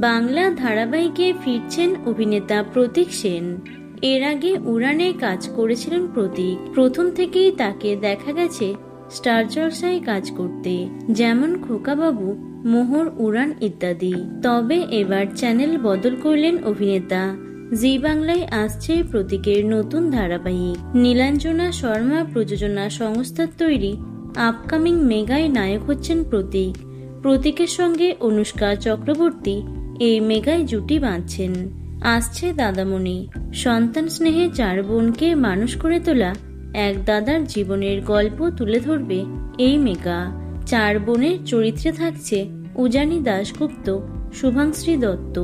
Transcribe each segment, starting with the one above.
বাংলা ধারাবাহিকে ফিরছেন অভিনেতা প্রতীক সেন। এর আগে উড়ানে কাজ করেছিলেন প্রতীক। প্রথম থেকেই তাকে দেখা গেছে স্টার জলসায় কাজ করতে, যেমন খোকাবাবু, মোহর, উড়ান ইত্যাদি। তবে এবার চ্যানেল বদল করলেন অভিনেতা। জি বাংলায় আসছে প্রতীকের নতুন ধারাবাহিক। নীলাঞ্জনা শর্মা প্রযোজনা সংস্থার তৈরি আপকামিং মেগায় নায়ক হচ্ছেন প্রতীক। প্রতীকের সঙ্গে অনুষ্কা চক্রবর্তী এই মেগায় জুটি বাঁধছেন। আসছে দাদামণি। সন্তান স্নেহে 4 বোনকে মানুষ করে তোলা এক দাদার জীবনের গল্প তুলে ধরবে এই মেগা। 4 বোনের চরিত্রে থাকছে উজানি দাশগুপ্ত, শুভাংশ্রী দত্ত,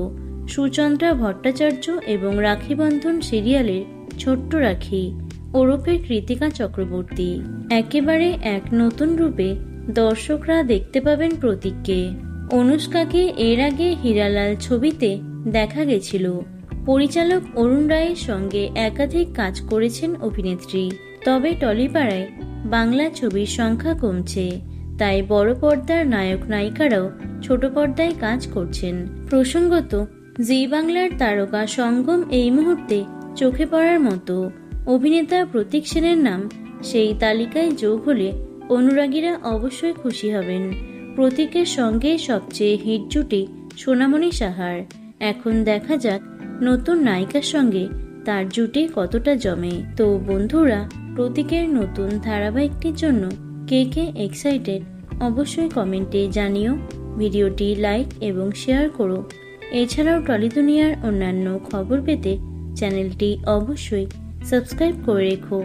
সুচন্দ্রা ভট্টাচার্য এবং রাখি বন্ধন সিরিয়ালের ছোট্ট রাখি ওরফে কৃতিকা চক্রবর্তী। একেবারে এক নতুন রূপে দর্শকরা দেখতে পাবেন প্রতীককে। অনুষ্কাকে এর আগে হীরালাল ছবিতে দেখা গেছিল। পরিচালক অরুণ রায়ের সঙ্গে একাধিক কাজ করেছেন অভিনেত্রী। তবে টলিপাড়ায় বাংলা ছবির সংখ্যা কমছে, তাই বড় পর্দার নায়ক নায়িকারাও ছোট পর্দায় কাজ করছেন। প্রসঙ্গত, জি বাংলার তারকা সঙ্গম এই মুহূর্তে চোখে পড়ার মতো। অভিনেতা প্রতীক সেনের নাম সেই তালিকায় যোগ হলে অনুরাগীরা অবশ্যই খুশি হবেন। প্রতীকের সঙ্গে সবচেয়ে হিট জুটি সোনামণি সাহার। এখন দেখা যাক নতুন নায়িকার সঙ্গে তার জুটি কতটা জমে। তো বন্ধুরা, প্রতীকের নতুন ধারাবাহিকটির জন্য কে কে এক্সাইটেড অবশ্যই কমেন্টে জানিও। ভিডিওটি লাইক এবং শেয়ার করো। এছাড়াও টলি দুনিয়ার অন্যান্য খবর পেতে চ্যানেলটি অবশ্যই সাবস্ক্রাইব করে রেখো।